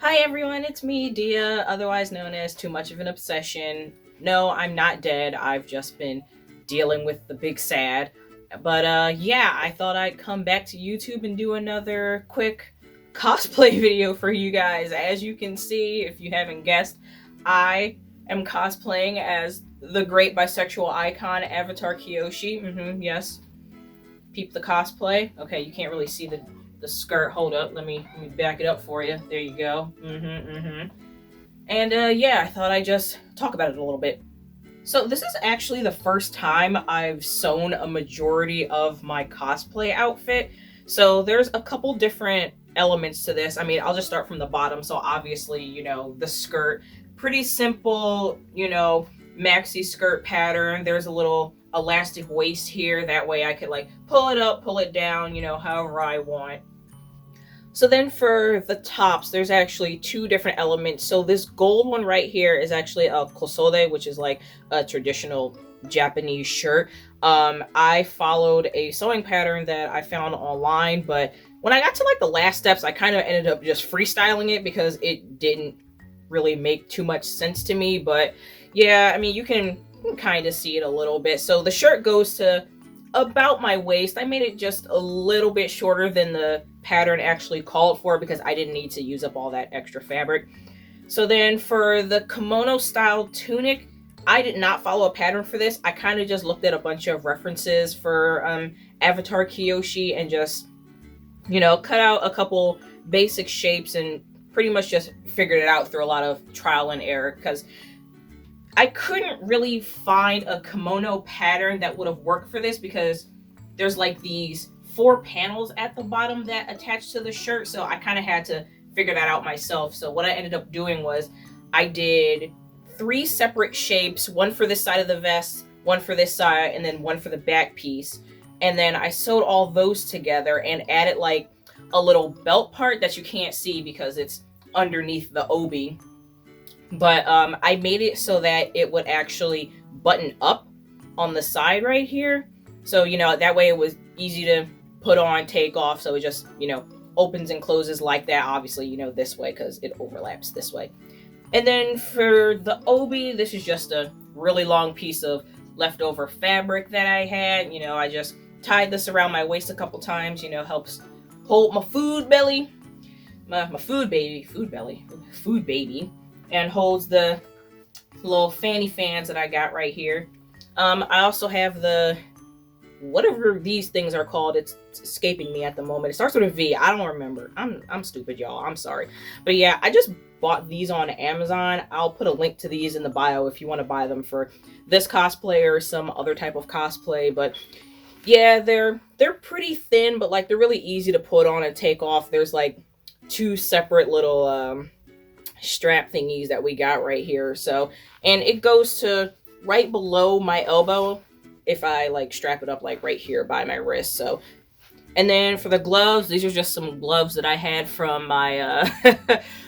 Hi everyone, it's me, Dia, otherwise known as Too Much of an Obsession. No, I'm not dead. I've just been dealing with the big sad. But yeah, I thought I'd come back to YouTube and do another quick cosplay video for you guys. As you can see, if you haven't guessed, I am cosplaying as the great bisexual icon Avatar Kyoshi. Yes, peep the cosplay. Okay, you can't really see the skirt. Hold up, let me back it up for you. There you go. And yeah, I thought I'd just talk about it a little bit. So this is actually the first time I've sewn a majority of my cosplay outfit. So there's a couple different elements to this. I mean, I'll just start from the bottom. So obviously, the skirt, pretty simple, maxi skirt pattern. There's a little elastic waist here. That way I could like pull it up, pull it down, however I want. So then for the tops, there's actually two different elements. So this gold one right here is actually a kosode, which is like a traditional Japanese shirt. I followed a sewing pattern that I found online, but when I got to like the last steps, I kind of ended up just freestyling it because it didn't really make too much sense to me. But yeah, I mean, you can kind of see it a little bit. So the shirt goes to about my waist. I made it just a little bit shorter than the pattern actually called for because I didn't need to use up all that extra fabric. So then for the kimono style tunic, I did not follow a pattern for this. I kind of just looked at a bunch of references for Avatar Kyoshi and just, cut out a couple basic shapes and pretty much just figured it out through a lot of trial and error because I couldn't really find a kimono pattern that would have worked for this because there's like these 4 panels at the bottom that attach to the shirt. So I kind of had to figure that out myself. So what I ended up doing was I did 3 separate shapes, one for this side of the vest, one for this side, and then one for the back piece. And then I sewed all those together and added like a little belt part that you can't see because it's underneath the obi. But I made it so that it would actually button up on the side right here. So, that way it was easy to put on, take off. So it just, opens and closes like that. Obviously, this way because it overlaps this way. And then for the obi, this is just a really long piece of leftover fabric that I had. I just tied this around my waist a couple times, helps hold my food belly, my food baby, and holds the little fanny fans that I got right here. I also have the whatever these things are called. It's escaping me at the moment. It starts with a V. I don't remember. I'm stupid, y'all. I'm sorry. But yeah, I just bought these on Amazon. I'll put a link to these in the bio if you want to buy them for this cosplay or some other type of cosplay. But yeah, they're pretty thin, but like they're really easy to put on and take off. There's like 2 separate little strap thingies that we got right here. So, and it goes to right below my elbow if I like strap it up like right here by my wrist. So, and then for the gloves, these are just some gloves that I had from my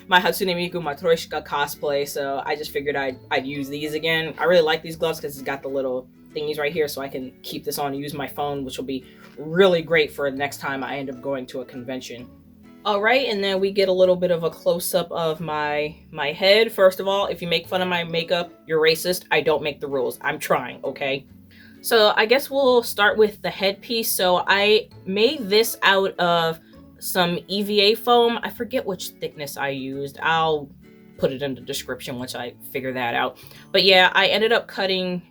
my Hatsune Miku Matryoshika cosplay. So I just figured I'd use these again. I really like these gloves because it's got the little thingies right here, so I can keep this on and use my phone, which will be really great for the next time I end up going to a convention. All right, and then we get a little bit of a close-up of my head. First of all, if you make fun of my makeup, you're racist. I don't make the rules. I'm trying, okay? So I guess we'll start with the headpiece. So I made this out of some EVA foam. I forget which thickness I used. I'll put it in the description once I figure that out. But yeah, I ended up cutting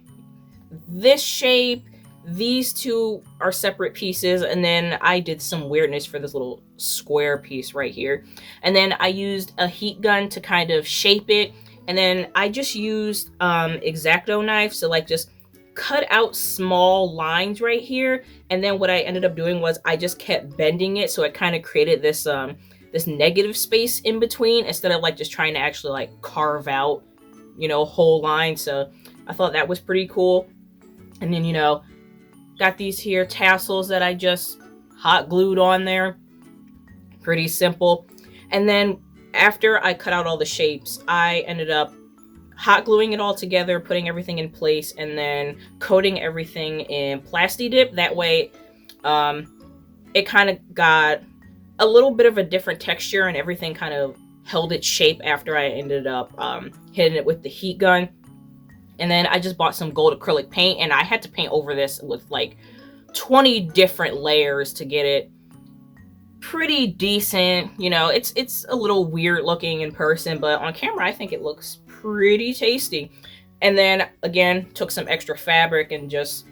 this shape. These 2 are separate pieces, and then I did some weirdness for this little square piece right here. And then I used a heat gun to kind of shape it, and then I just used X-Acto knives to like just cut out small lines right here. And then what I ended up doing was I just kept bending it, so it kind of created this this negative space in between instead of like just trying to actually like carve out, whole lines. So I thought that was pretty cool. And then, got these here tassels that I just hot glued on there. Pretty simple. And then after I cut out all the shapes, I ended up hot gluing it all together, putting everything in place, and then coating everything in Plasti Dip. That way, it kind of got a little bit of a different texture and everything kind of held its shape after I ended up hitting it with the heat gun. And then I just bought some gold acrylic paint, and I had to paint over this with like 20 different layers to get it pretty decent. You know, it's a little weird looking in person, but on camera I think it looks pretty tasty. And then again, took some extra fabric and just,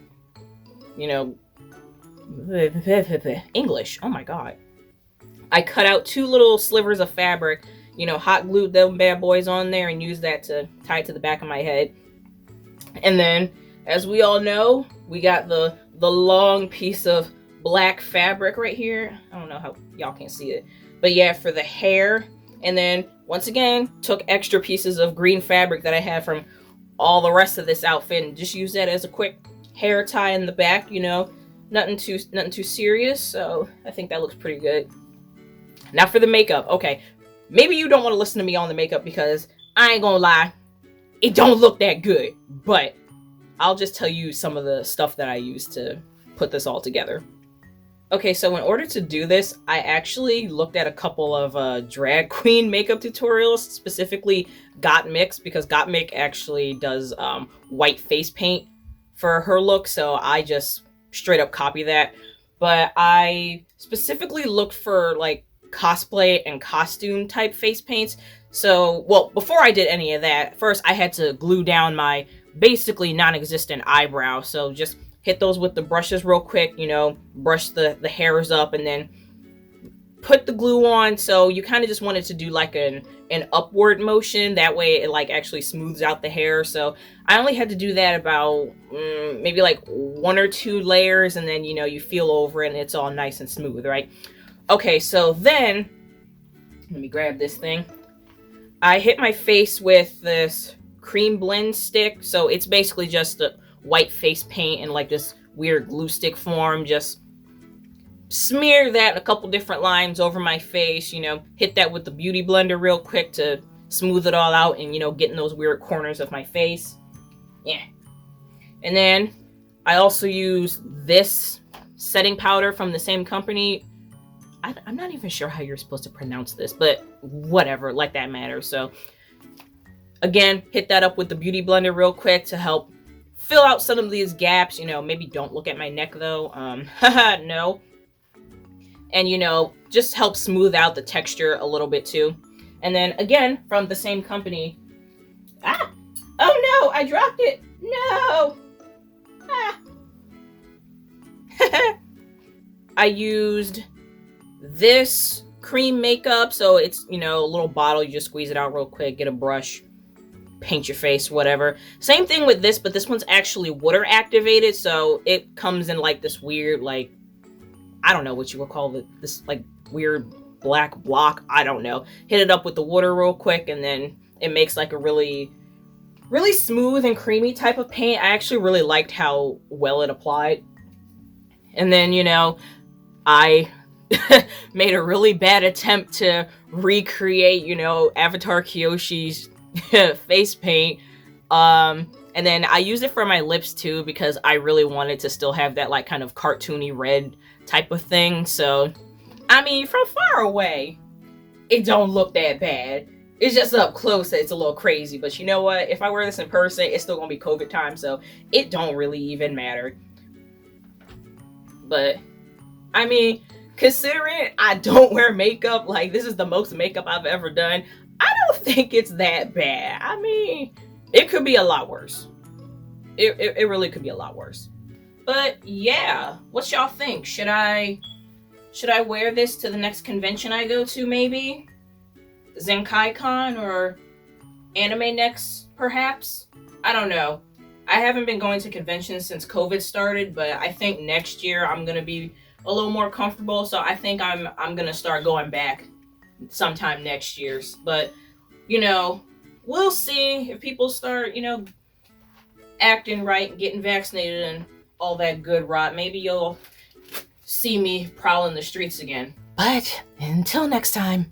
you know, English, oh my god. I cut out 2 little slivers of fabric, you know, hot glued them bad boys on there and used that to tie it to the back of my head. And then, as we all know, we got the long piece of black fabric right here. I don't know how y'all can see it, but yeah, for the hair. And then once again, took extra pieces of green fabric that I had from all the rest of this outfit and just used that as a quick hair tie in the back. You know, nothing too serious. So I think that looks pretty good. Now for the makeup. Okay, maybe you don't want to listen to me on the makeup because I ain't gonna lie, it don't look that good, but I'll just tell you some of the stuff that I used to put this all together. Okay, so in order to do this, I actually looked at a couple of drag queen makeup tutorials, specifically Gottmik, because Gottmik actually does white face paint for her look, so I just straight up copy that. But I specifically looked for like cosplay and costume type face paints. So, well, before I did any of that, first I had to glue down my basically non-existent eyebrow. So just hit those with the brushes real quick, you know, brush the hairs up and then put the glue on. So you kind of just wanted to do like an upward motion. That way it like actually smooths out the hair. So I only had to do that about maybe like 1 or 2 layers, and then, you know, you feel over it and it's all nice and smooth, right? Okay, so then, let me grab this thing. I hit my face with this cream blend stick. So it's basically just a white face paint in like this weird glue stick form. Just smear that in a couple different lines over my face, you know, hit that with the beauty blender real quick to smooth it all out and, you know, get in those weird corners of my face. Yeah. And then I also use this setting powder from the same company. I'm not even sure how you're supposed to pronounce this, but whatever, like that matters. So again, hit that up with the beauty blender real quick to help fill out some of these gaps. You know, maybe don't look at my neck though. No. And, you know, just help smooth out the texture a little bit too. And then again, from the same company. Ah! Oh no, I dropped it. No. Ah. I used this cream makeup. So it's, you know, a little bottle. You just squeeze it out real quick, get a brush, paint your face, whatever. Same thing with this, but this one's actually water activated. So it comes in like this weird, like, I don't know what you would call it, this like weird black block. I don't know. Hit it up with the water real quick, and then it makes like a really smooth and creamy type of paint. I actually really liked how well it applied. And then, you know, I made a really bad attempt to recreate, you know, Avatar Kyoshi's face paint. And then I used it for my lips too, because I really wanted to still have that like kind of cartoony red type of thing. So, I mean, from far away, it don't look that bad. It's just up close that it's a little crazy. But you know what? If I wear this in person, it's still gonna be COVID time, so it don't really even matter. But, I mean, considering I don't wear makeup, like this is the most makeup I've ever done, I don't think it's that bad. I mean, it could be a lot worse. It really could be a lot worse. But yeah, what y'all think? Should I wear this to the next convention I go to, maybe? Zenkai-Con or Anime Next, perhaps? I don't know. I haven't been going to conventions since COVID started, but I think next year I'm gonna be a little more comfortable, so I think I'm gonna start going back sometime next year. But, you know, we'll see if people start, you know, acting right and getting vaccinated and all that good rot. Maybe you'll see me prowling the streets again. But until next time.